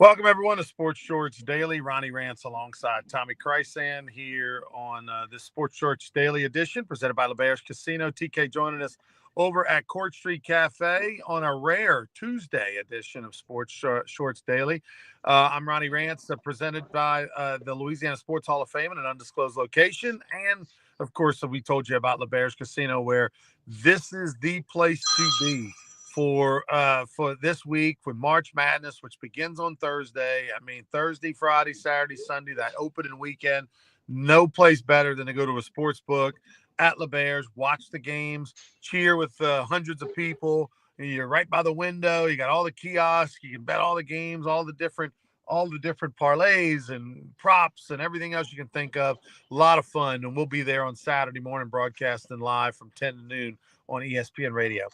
Welcome, everyone, to Sports Shorts Daily. Ronnie Rants alongside Tommy Krysan here on this Sports Shorts Daily edition presented by LeBears Casino. TK joining us over at Court Street Cafe on a rare Tuesday edition of Sports Shorts Daily. I'm Ronnie Rants, presented by the Louisiana Sports Hall of Fame in an undisclosed location. And, of course, we told you about LeBears Casino, where this is the place to be for this week with March Madness, which begins on Thursday. I mean, Thursday, Friday, Saturday, Sunday, that opening weekend. No place better than to go to a sports book at LeBears, watch the games, cheer with hundreds of people. You're right by the window. You got all the kiosks. You can bet all the games, all the different parlays and props and everything else you can think of. A lot of fun, and we'll be there on Saturday morning broadcasting live from 10 to noon on ESPN Radio.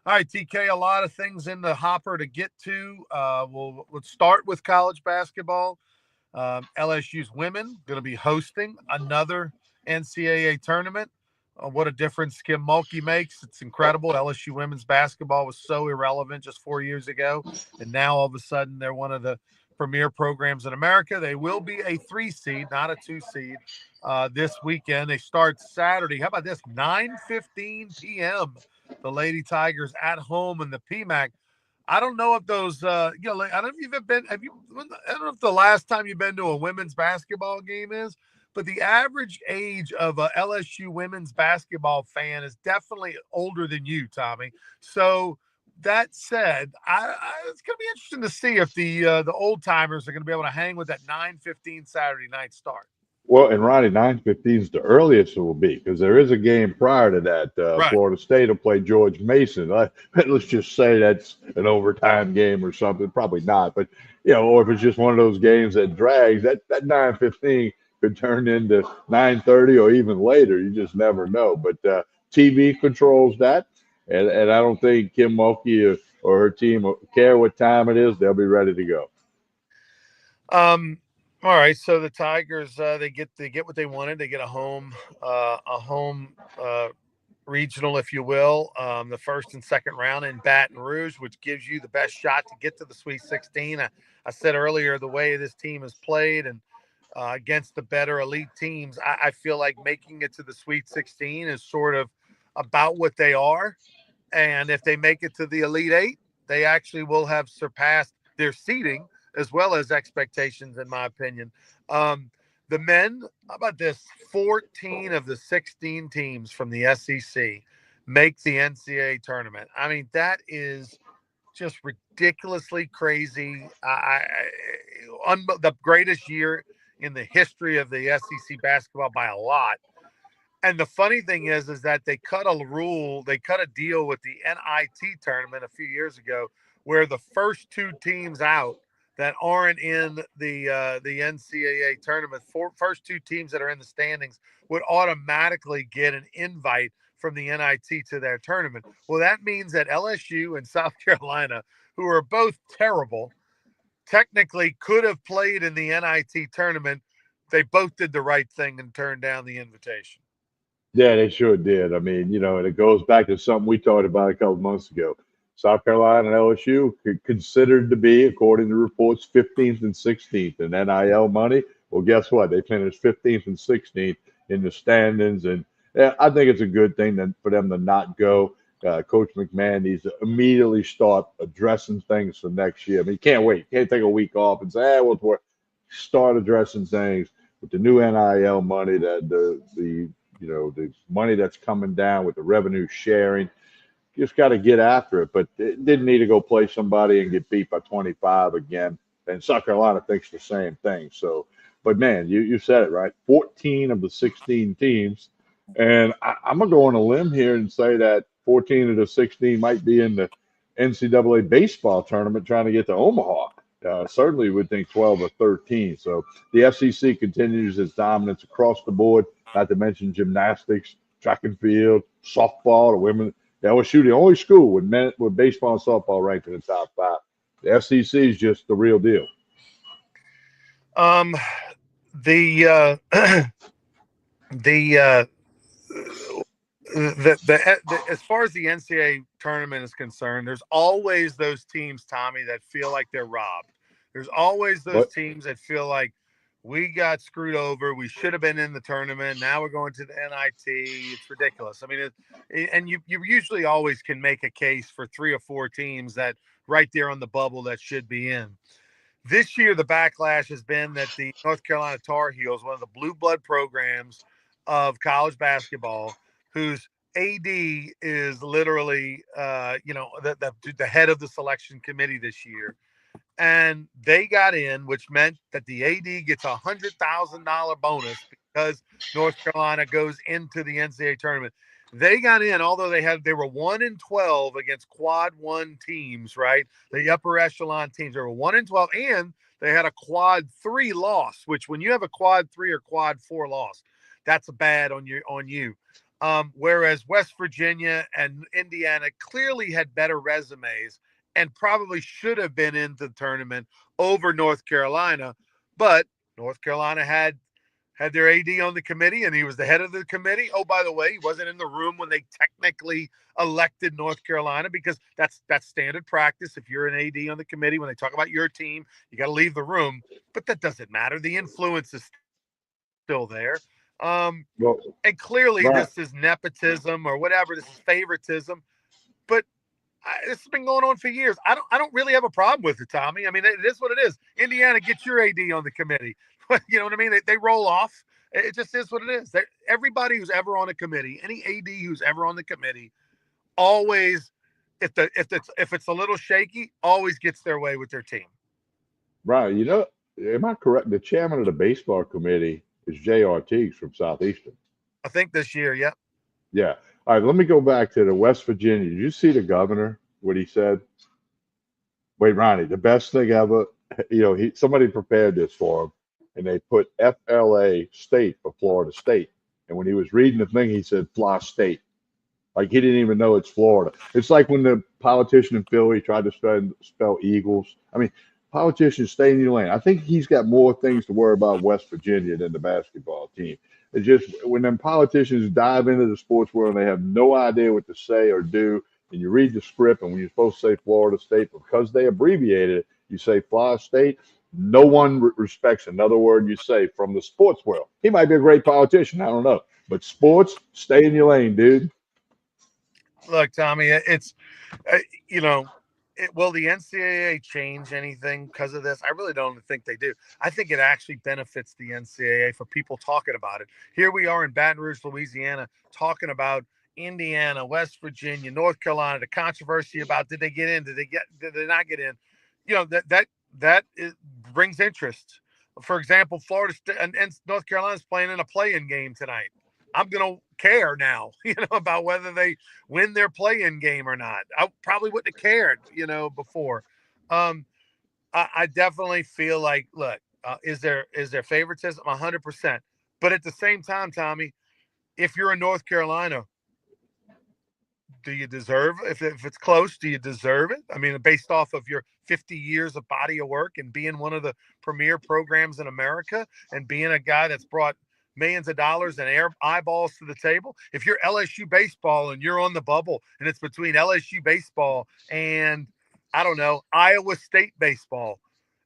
All right, TK, a lot of things in the hopper to get to. Let's start with college basketball. LSU's women going to be hosting another NCAA tournament. What a difference Kim Mulkey makes. It's incredible. LSU women's basketball was so irrelevant just 4 years ago, and now all of a sudden they're one of the premier programs in America. They will be a 3 seed, not a 2 seed, this weekend. They start Saturday. How about this? 9:15 p.m. The Lady Tigers at home in the PMAC. I don't know if those, I don't know if you've been, I don't know if the last time you've been to a women's basketball game is, but the average age of a LSU women's basketball fan is definitely older than you, Tommy. So that said, it's going to be interesting to see if the old timers are going to be able to hang with that 9:15 Saturday night start. Well, and Ronnie, 9:15 is the earliest it will be because there is a game prior to that. Right. Florida State will play George Mason. Let's just say that's an overtime game or something. Probably not, but or if it's just one of those games that drags, that 9:15 could turn into 9:30 or even later. You just never know. But TV controls that, and I don't think Kim Mulkey or her team will care what time it is. They'll be ready to go. Um, all right, so the Tigers they get what they wanted. They get a home regional, if you will, the first and second round in Baton Rouge, which gives you the best shot to get to the Sweet 16. I said earlier the way this team has played and against the better elite teams, I feel like making it to the Sweet 16 is sort of about what they are. And if they make it to the Elite Eight, they actually will have surpassed their seeding as well as expectations, in my opinion. Um, the men, how about this? 14 of the 16 teams from the SEC make the NCAA tournament. I mean, that is just ridiculously crazy. The greatest year in the history of the SEC basketball by a lot. And the funny thing is that they cut a deal with the NIT tournament a few years ago, where the first two teams out that aren't in the NCAA tournament, first two teams that are in the standings would automatically get an invite from the NIT to their tournament. Well, that means that LSU and South Carolina, who are both terrible, technically could have played in the NIT tournament. They both did the right thing and turned down the invitation. Yeah, they sure did. I mean, and it goes back to something we talked about a couple months ago. South Carolina and LSU considered to be, according to reports, 15th and 16th in NIL money. Well, guess what? They finished 15th and 16th in the standings, and yeah, I think it's a good thing for them to not go. Coach McMahon needs to immediately start addressing things for next year. I mean, you can't wait. You can't take a week off and say, we'll start addressing things with the new NIL money, that the money that's coming down with the revenue sharing. Just got to get after it. But it didn't need to go play somebody and get beat by 25 again. And South Carolina thinks the same thing. So, but man, you said it right. 14 of the 16 teams. And I'm going to go on a limb here and say that 14 of the 16 might be in the NCAA baseball tournament trying to get to Omaha. Certainly would think 12 or 13. So the FCC continues its dominance across the board, not to mention gymnastics, track and field, softball, the women. LSU, the only school with baseball and softball ranked in the top 5. The FCC is just the real deal. Um, the uh, the, uh, as far as the NCAA tournament is concerned, there's always those teams, Tommy, that feel like they're robbed. There's always those But teams that feel like we got screwed over. We should have been in the tournament. Now we're going to the NIT. It's ridiculous. I mean, and you usually always can make a case for 3 or 4 teams that right there on the bubble that should be in. This year, the backlash has been that the North Carolina Tar Heels, one of the blue blood programs of college basketball, whose AD is literally, the head of the selection committee this year, and they got in, which meant that the AD gets $100,000 bonus because North Carolina goes into the NCAA tournament. They got in, although they were 1-12 against quad one teams, right? The upper echelon teams. They were 1-12, and they had a quad 3 loss. Which, when you have a quad 3 or quad 4 loss, that's bad on you. Whereas West Virginia and Indiana clearly had better resumes and probably should have been into the tournament over North Carolina. But North Carolina had their AD on the committee, and he was the head of the committee. Oh, by the way, he wasn't in the room when they technically elected North Carolina, because that's standard practice. If you're an AD on the committee, when they talk about your team, you got to leave the room. But that doesn't matter. The influence is still there. well, And clearly, right, this is nepotism or whatever. This is favoritism. But this has been going on for years. I don't really have a problem with it, Tommy. I mean, it is what it is. Indiana, get your AD on the committee. You know what I mean? They roll off. It just is what it is. Everybody who's ever on a committee, any AD who's ever on the committee, always, if it's a little shaky, always gets their way with their team. right. Am I correct? The chairman of the baseball committee is J.R. Teagues from Southeastern. I think this year, yeah. Yeah. All right. Let me go back to the West Virginia. Did you see the governor? What he said? Wait, Ronnie, the best thing ever. Somebody prepared this for him, and they put FLA State for Florida State. And when he was reading the thing, he said Fly State. Like he didn't even know it's Florida. It's like when the politician in Philly tried to spell Eagles. I mean, politicians stay in your lane. I think he's got more things to worry about West Virginia than the basketball team. It's just when them politicians dive into the sports world and they have no idea what to say or do, and you read the script, and when you're supposed to say Florida State, because they abbreviated it, you say Florida State. No one respects another word you say from the sports world. He might be a great politician. I don't know. But sports, stay in your lane, dude. Look, Tommy, it's uh, you know, will the NCAA change anything because of this? I really don't think they do. I think it actually benefits the NCAA for people talking about it. Here we are in Baton Rouge, Louisiana, talking about Indiana, West Virginia, North Carolina, the controversy about did they get in, did they not get in? That brings interest. For example, Florida State and North Carolina is playing in a play-in game tonight. I'm gonna care now, about whether they win their play-in game or not. I probably wouldn't have cared, before. Um, I definitely feel like, look, is there favoritism? 100%. But at the same time, Tommy, if you're in North Carolina, do you deserve, if it's close, do you deserve it? I mean, based off of your 50 years of body of work and being one of the premier programs in America and being a guy that's brought millions of dollars and eyeballs to the table. If you're LSU baseball and you're on the bubble and it's between LSU baseball and, I don't know, Iowa State baseball,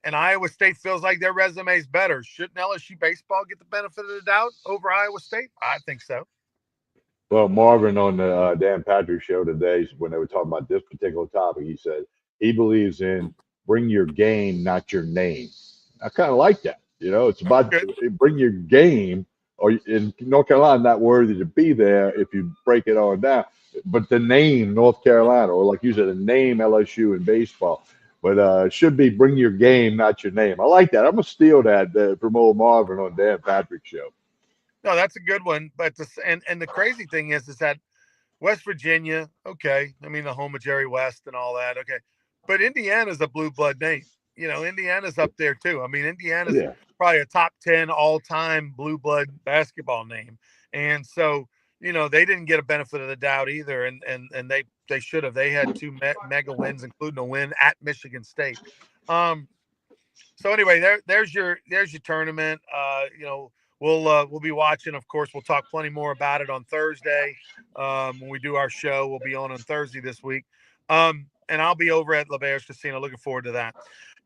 and Iowa State feels like their resume is better, shouldn't LSU baseball get the benefit of the doubt over Iowa State? I think so. Well, Marvin on the Dan Patrick show today, when they were talking about this particular topic, he said he believes in bring your game, not your name. I kind of like that. It's about Good. bring your game, or in North Carolina, not worthy to be there if you break it all down. But the name North Carolina, or like you said, the name LSU in baseball. But it should be bring your game, not your name. I like that. I'm gonna steal that from old Marvin on Dan Patrick show. No, that's a good one. But and the crazy thing is that West Virginia, okay. I mean, the home of Jerry West and all that, okay. But Indiana's a blue blood name. Indiana's up there too. I mean, Indiana's Yeah. probably a top 10 all-time blue blood basketball name. And so, they didn't get a benefit of the doubt either. And they should have. They had two mega wins, including a win at Michigan State. Um, so anyway, there's your tournament. We'll be watching. Of course, we'll talk plenty more about it on Thursday. When we do our show, we'll be on Thursday this week. And I'll be over at LeBear's Casino. Looking forward to that.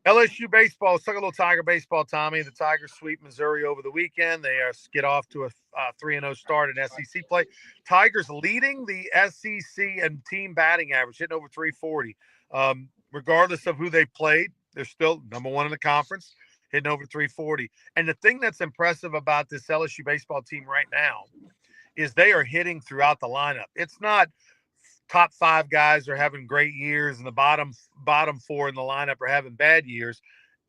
LSU baseball. Let's talk a little Tiger baseball, Tommy. The Tigers sweep Missouri over the weekend. They get off to a 3-0 start in SEC play. Tigers leading the SEC and team batting average, hitting over 340. Regardless of who they played, they're still number one in the conference, hitting over 340. And the thing that's impressive about this LSU baseball team right now is they are hitting throughout the lineup. It's not top five guys are having great years and the bottom four in the lineup are having bad years.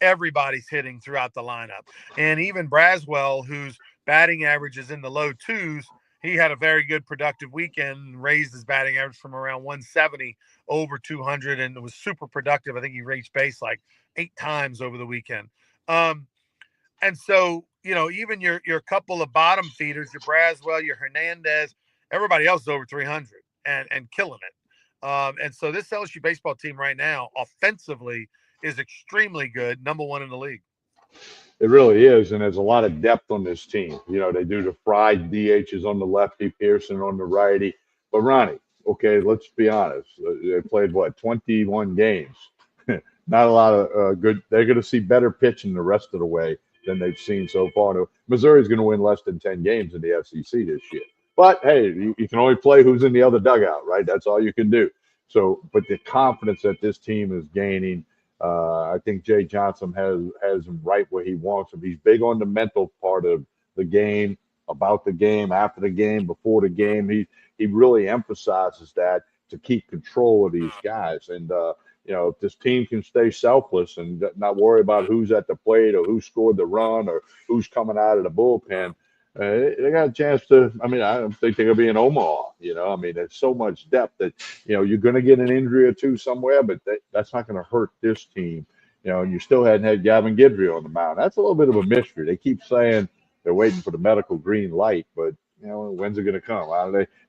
Everybody's hitting throughout the lineup. And even Braswell, whose batting average is in the low twos, he had a very good productive weekend and raised his batting average from around 170 over 200 and it was super productive. I think he reached base like 8 times over the weekend. And so, even your couple of bottom feeders, your Braswell, your Hernandez, everybody else is over 300 and killing it. And so this LSU baseball team right now, offensively, is extremely good, number one in the league. It really is, and there's a lot of depth on this team. They do the fried DHs on the lefty, Pearson on the righty. But Ronnie, okay, let's be honest. They played what 21 games. Not a lot of good. They're going to see better pitching the rest of the way than they've seen so far. No, Missouri's going to win less than 10 games in the SEC this year. But hey, you can only play who's in the other dugout, right? That's all you can do. So, but the confidence that this team is gaining, I think Jay Johnson has him right where he wants him. He's big on the mental part of the game, about the game, after the game, before the game. He really emphasizes that to keep control of these guys. And if this team can stay selfless and not worry about who's at the plate or who scored the run or who's coming out of the bullpen, they got a chance to. I mean, I don't think they're going to be in Omaha. I mean, there's so much depth that you're going to get an injury or two somewhere, but that's not going to hurt this team. And you still hadn't had Gavin Guidry on the mound. That's a little bit of a mystery. They keep saying they're waiting for the medical green light, but when's it going to come?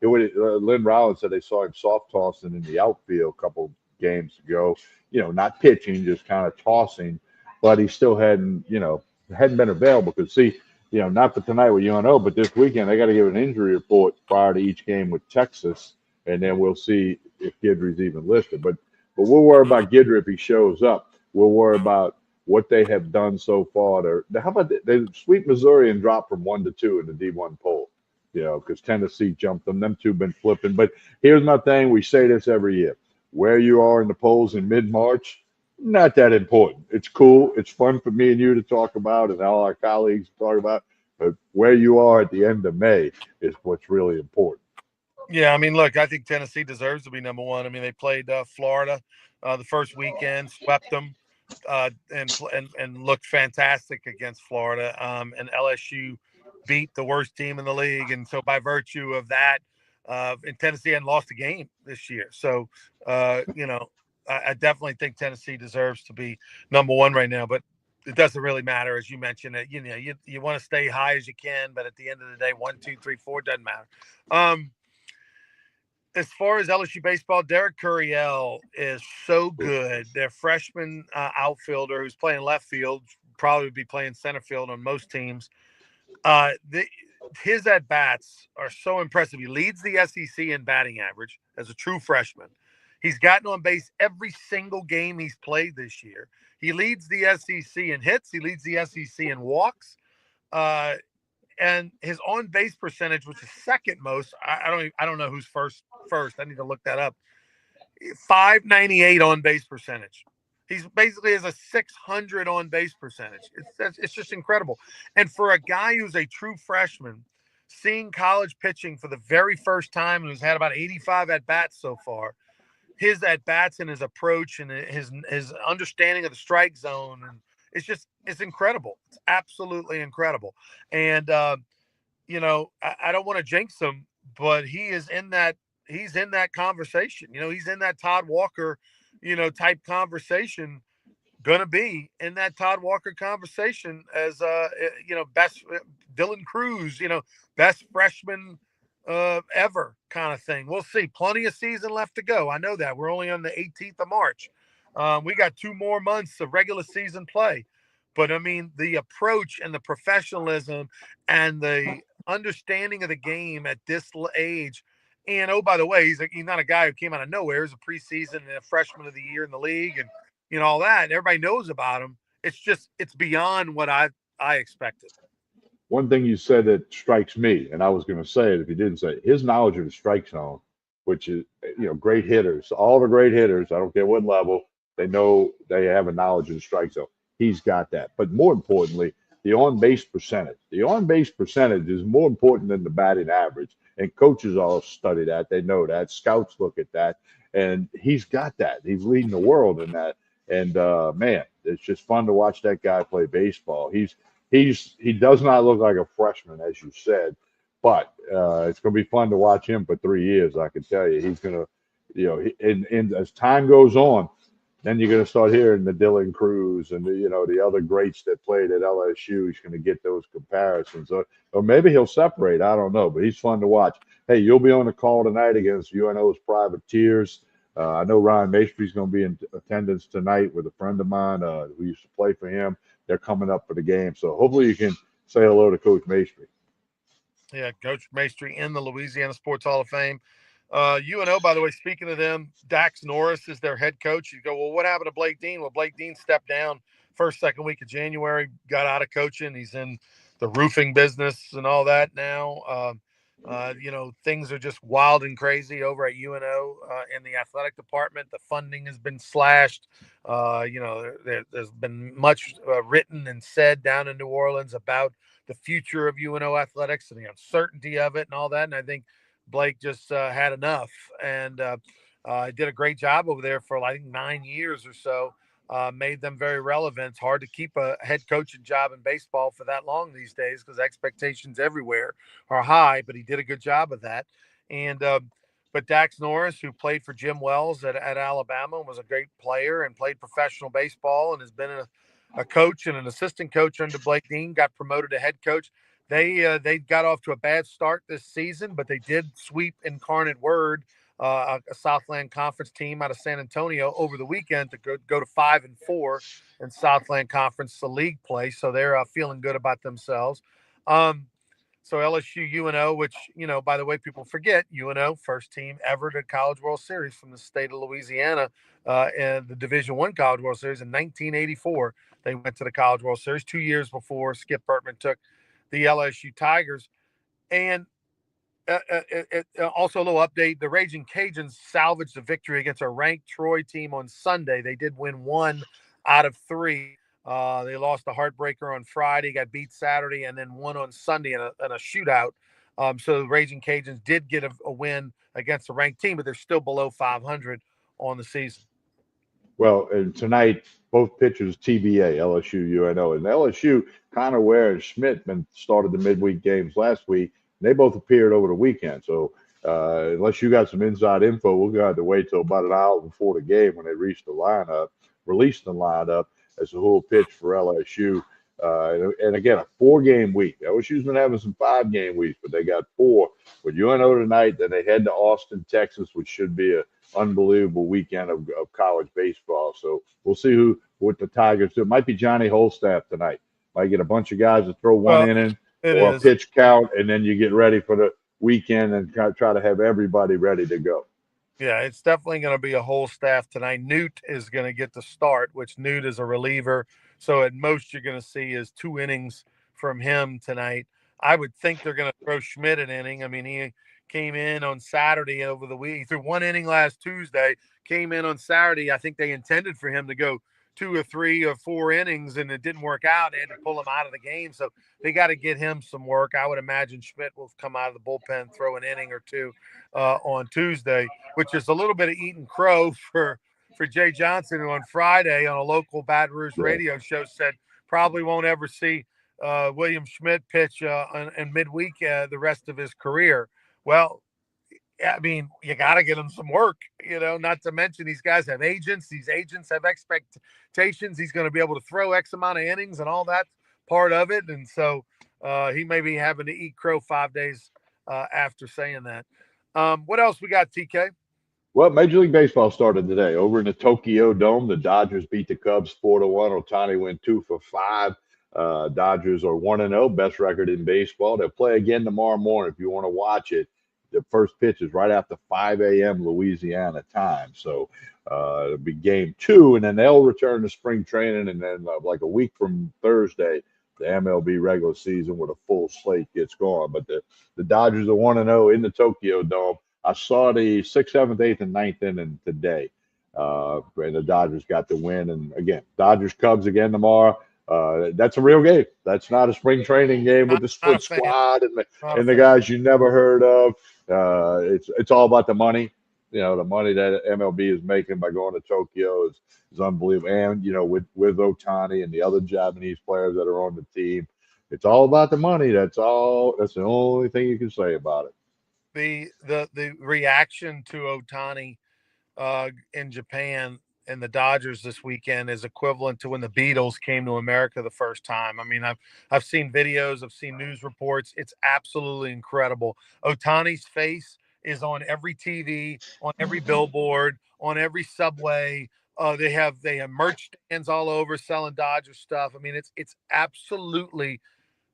Lynn Rollins said they saw him soft tossing in the outfield a couple games ago. Not pitching, just kind of tossing, but he still hadn't been available. Because see, not for tonight with UNO, but this weekend they got to give an injury report prior to each game with Texas, and then we'll see if Guidry's even listed. But we'll worry about Guidry if he shows up. We'll worry about what they have done so far. How about they sweep Missouri and drop from 1 to 2 in the D1 poll? Because Tennessee jumped them. Them two been flipping. But here's my thing. We say this every year. Where you are in the polls in mid-March, not that important. It's cool. It's fun for me and you to talk about and all our colleagues to talk about. But where you are at the end of May is what's really important. Yeah, I mean, look, I think Tennessee deserves to be number one. I mean, they played Florida the first weekend, swept them, and looked fantastic against Florida. And LSU beat the worst team in the league, and so by virtue of that, and Tennessee hadn't lost a game this year. So, I definitely think Tennessee deserves to be number one right now. But it doesn't really matter, as you mentioned. That you want to stay high as you can, but at the end of the day, 1, 2, 3, 4 doesn't matter. As far as LSU baseball, Derek Curiel is so good. Their freshman outfielder who's playing left field, probably be playing center field on most teams. His at-bats are so impressive. He leads the SEC in batting average as a true freshman. He's gotten on base every single game he's played this year. He leads the SEC in hits. He leads the SEC in walks. And his on base percentage, which is second most, I don't know who's first. I need to look that up. 598 on base percentage. He's basically has a 600 on base percentage. It's just incredible. And for a guy who's a true freshman, seeing college pitching for the very first time and who's had about 85 at bats so far, his at bats and his approach and his understanding of the strike zone, and it's incredible. It's absolutely incredible. And I don't want to jinx him, but he's in that conversation. He's in that Todd Walker, type conversation. Gonna be in that Todd Walker conversation as best Dylan Cruz, best freshman ever kind of thing. We'll see. Plenty of season left to go. I know that. We're only on the 18th of March. We got 2 more months of regular season play. But I mean, the approach and the professionalism and the understanding of the game at this age. And oh, by the way, he's not a guy who came out of nowhere. He's a preseason and a freshman of the year in the league, and all that. And everybody knows about him. It's beyond what I expected. One thing you said that strikes me, and I was going to say it if you didn't say it, his knowledge of the strike zone, which is, great hitters, all the great hitters, I don't care what level, they know they have a knowledge of the strike zone. He's got that. But more importantly, the on base percentage. The on base percentage is more important than the batting average. And coaches all study that. They know that. Scouts look at that. And he's got that. He's leading the world in that. And man, it's just fun to watch that guy play baseball. He does not look like a freshman, as you said, but it's going to be fun to watch him for 3 years. I can tell you, he's going to, and as time goes on, then you're going to start hearing the Dylan Cruz and the other greats that played at LSU. He's going to get those comparisons, or maybe he'll separate. I don't know, but he's fun to watch. Hey, you'll be on the call tonight against UNO's Privateers. I know Ryan Maestry's going to be in attendance tonight with a friend of mine who used to play for him. They're coming up for the game, so hopefully you can say hello to Coach Maestry. Yeah, Coach Maestry in the Louisiana Sports Hall of Fame. UNO, by the way, speaking of them, Dax Norris is their head coach. You go, well, what happened to Blake Dean? Well, Blake Dean stepped down second week of January, got out of coaching. He's in the roofing business and all that now. Things are just wild and crazy over at UNO in the athletic department. The funding has been slashed. There's been much written and said down in New Orleans about the future of UNO athletics and the uncertainty of it and all that. And I think Blake just had enough and did a great job over there for, I think, 9 years or so. Made them very relevant. It's hard to keep a head coaching job in baseball for that long these days because expectations everywhere are high, but he did a good job of that. And but Dax Norris, who played for Jim Wells at Alabama, was a great player and played professional baseball and has been a coach and an assistant coach under Blake Dean, got promoted to head coach. They got off to a bad start this season, but they did sweep Incarnate Word, a Southland Conference team out of San Antonio over the weekend to go to 5-4 in Southland Conference the league play. So they're feeling good about themselves. So LSU UNO, which, by the way, people forget, UNO first team ever to College World Series from the state of Louisiana, and the Division I College World Series in 1984. They went to the College World Series 2 years before Skip Bertman took the LSU Tigers. And also a little update: the Raging Cajuns salvaged the victory against a ranked Troy team on Sunday. They did win 1 out of 3. They lost a heartbreaker on Friday, got beat Saturday, and then won on Sunday in a shootout. So the Raging Cajuns did get a win against a ranked team, but they're still below 500 on the season. Well, and tonight, both pitchers TBA, LSU, UNO. And LSU, Connor Ware and Schmidt started the midweek games last week. And they both appeared over the weekend. So unless you got some inside info, we'll have to wait till about an hour before the game when they released the lineup as a whole pitch for LSU. And again, a 4-game week. LSU's been having some 5-game weeks, but they got 4. With UNO tonight, then they head to Austin, Texas, which should be a unbelievable weekend of college baseball. So we'll see what the Tigers do. It might be Johnny Holstaff tonight. Might get a bunch of guys to throw one inning or a pitch count, and then you get ready for the weekend and try to have everybody ready to go. Yeah, it's definitely going to be a whole staff tonight. Newt is going to get the start, which Newt is a reliever. So at most you're going to see is 2 innings from him tonight. I would think they're going to throw Schmidt an inning. I mean, he came in on Saturday over the week. He threw 1 inning last Tuesday, came in on Saturday. I think they intended for him to go 2 or 3 or 4 innings, and it didn't work out. They had to pull him out of the game. So they got to get him some work. I would imagine Schmidt will come out of the bullpen, throw an inning or 2 on Tuesday, which is a little bit of eating crow for Jay Johnson, who on Friday on a local Baton Rouge radio show said probably won't ever see William Schmidt pitch in midweek the rest of his career. Well, I mean, you got to get him some work, not to mention these guys have agents. These agents have expectations. He's going to be able to throw X amount of innings and all that part of it. And so he may be having to eat crow 5 days after saying that. What else we got, TK? Well, Major League Baseball started today over in the Tokyo Dome. The Dodgers beat the Cubs 4-1. Ohtani went 2 for 5. Dodgers are 1-0, best record in baseball. They'll play again tomorrow morning if you want to watch it. the first pitch is right after 5 a.m. Louisiana time. So it'll be game two, and then they'll return to spring training, and then like a week from Thursday, the MLB regular season with a full slate gets going. But the Dodgers are 1-0 in the Tokyo Dome. I saw the sixth, seventh, eighth, and ninth inning today. And the Dodgers got the win. And again, Dodgers Cubs again tomorrow. That's a real game. That's not a spring training game with the Not a split fan. squad Not a and the fan. guys you never heard of. It's all about the money. You know, the money that MLB is making by going to Tokyo is unbelievable. And you know, with Otani and the other Japanese players that are on the team, it's all about the money. That's all. That's the only thing you can say about it. The reaction to Otani in Japan and the Dodgers this weekend is equivalent to when the Beatles came to America the first time. I mean, I've seen videos, I've seen news reports. It's absolutely incredible. Otani's face is on every TV, on every billboard, on every subway. They have merch stands all over selling Dodger stuff. I mean, it's absolutely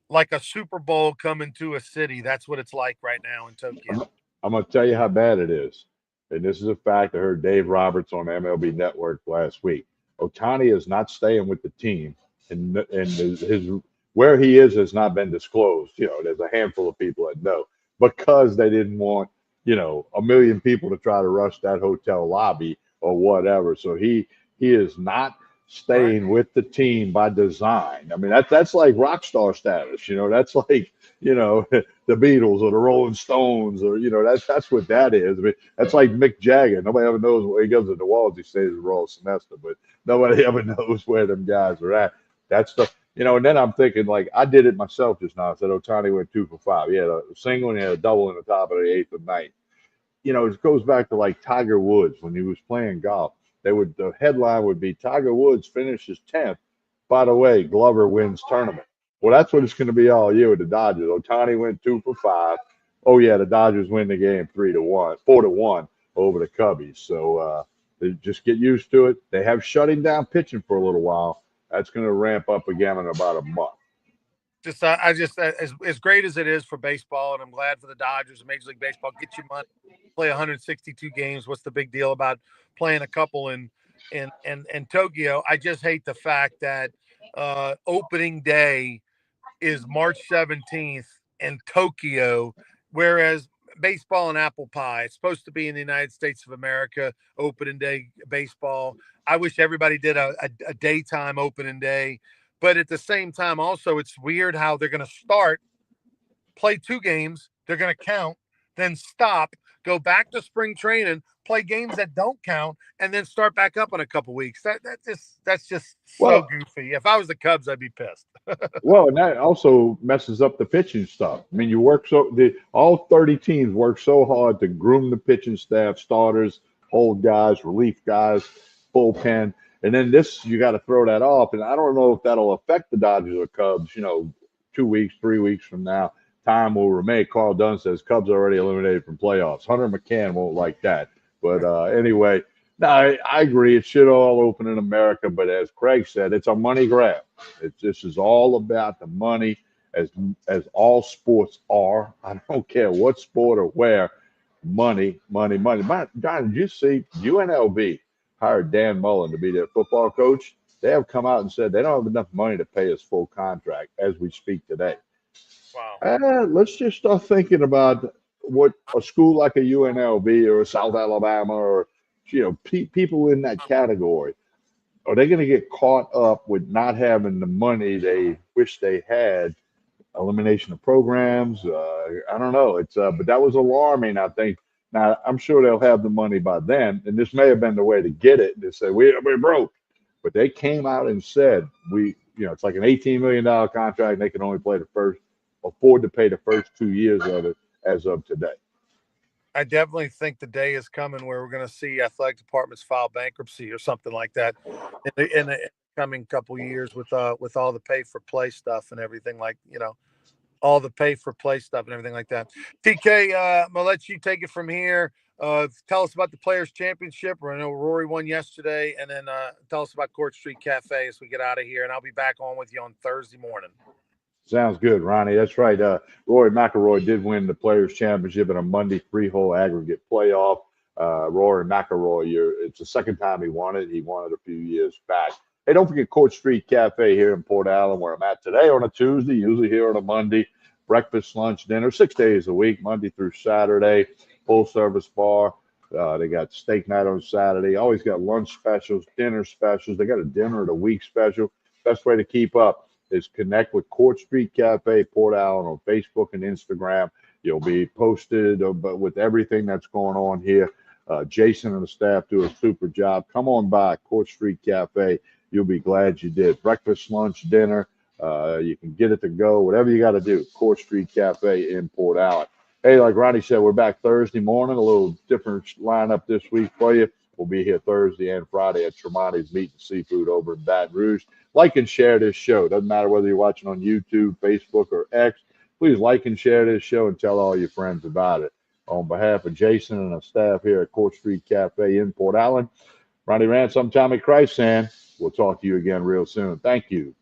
like a Super Bowl coming to a city. That's what it's like right now in Tokyo. I'm going to tell you how bad it is. And this is a fact I heard Dave Roberts on MLB Network last week. Otani is not staying with the team, and his where he is has not been disclosed. You know, there's a handful of people that know because they didn't want a million people to try to rush that hotel lobby or whatever. So he is not Right. staying with the team by design. I mean that's like rock star status. You know, that's like the Beatles or the Rolling Stones, or that's what that is. I mean, that's like Mick Jagger. Nobody ever knows where he goes to the walls. He stays at Royal Semester, but nobody ever knows where them guys are at. That's the And then I'm thinking like I did it myself just now. I said Otani went 2 for 5. He had a single and he had a double in the top of the eighth and ninth. It goes back to like Tiger Woods when he was playing golf. The headline would be Tiger Woods finishes 10th. By the way, Glover wins tournament. Well, that's what it's going to be all year with the Dodgers. Otani went 2 for 5. Oh yeah, the Dodgers win the game 3-1, 4-1 over the Cubbies. So they just get used to it. They have shutting down pitching for a little while. That's going to ramp up again in about a month. As great as it is for baseball, and I'm glad for the Dodgers and Major League Baseball, get you money, play 162 games. What's the big deal about playing a couple in Tokyo? I just hate the fact that opening day is March 17th in Tokyo, whereas baseball and apple pie, it's supposed to be in the United States of America, opening day baseball. I wish everybody did a daytime opening day. But at the same time, also, it's weird how they're going to start, play 2 games, they're going to count, then stop, go back to spring training, play games that don't count, and then start back up in a couple weeks. That's just so Well, goofy. If I was the Cubs, I'd be pissed. and that also messes up the pitching stuff. I mean, all 30 teams work so hard to groom the pitching staff, starters, hold guys, relief guys, bullpen, and then this you got to throw that off. And I don't know if that'll affect the Dodgers or Cubs. 2 weeks, 3 weeks from now, time will remain. Carl Dunn says Cubs are already eliminated from playoffs. Hunter McCann won't like that, but anyway. No, I agree. It should all open in America, but as Craig said, it's a money grab. This is all about the money, as all sports are. I don't care what sport or where. Money, money, money. John, did you see UNLV hired Dan Mullen to be their football coach? They have come out and said they don't have enough money to pay his full contract as we speak today. Wow. Let's just start thinking about what a school like a UNLV or a South Alabama or people in that category, are they going to get caught up with not having the money they wish they had? Elimination of programs. I don't know. But that was alarming. I think. Now I'm sure they'll have the money by then, and this may have been the way to get it. They said we're broke, but they came out and said it's like an $18 million contract. And they can only afford to pay the first 2 years of it as of today. I definitely think the day is coming where we're going to see athletic departments file bankruptcy or something like that in the coming couple years with all the pay for play stuff and everything, like all the pay for play stuff and everything like that. TK, I'm gonna let you take it from here. Tell us about the Players Championship. I know Rory won yesterday, and then tell us about Court Street Cafe as we get out of here. And I'll be back on with you on Thursday morning. Sounds good, Ronnie. That's right. Rory McIlroy did win the Players Championship in a Monday three-hole aggregate playoff. Rory McIlroy, it's the second time he won it. He won it a few years back. Hey, don't forget Court Street Cafe here in Port Allen, where I'm at today on a Tuesday, usually here on a Monday. Breakfast, lunch, dinner, 6 days a week, Monday through Saturday. Full service bar. They got steak night on Saturday. Always got lunch specials, dinner specials. They got a dinner of the week special. Best way to keep up is connect with Court Street Cafe Port Allen on Facebook and Instagram. You'll be posted with everything that's going on here. Jason and the staff do a super job. Come on by Court Street Cafe. You'll be glad you did. Breakfast, lunch, dinner. You can get it to go. Whatever you got to do. Court Street Cafe in Port Allen. Hey, like Ronnie said, we're back Thursday morning. A little different lineup this week for you. We'll be here Thursday and Friday at Tremonti's Meat and Seafood over in Baton Rouge. Like and share this show. Doesn't matter whether you're watching on YouTube, Facebook, or X. Please like and share this show and tell all your friends about it. On behalf of Jason and the staff here at Court Street Cafe in Port Allen, Ronnie Rance, I'm Tommy Christ, and we'll talk to you again real soon. Thank you.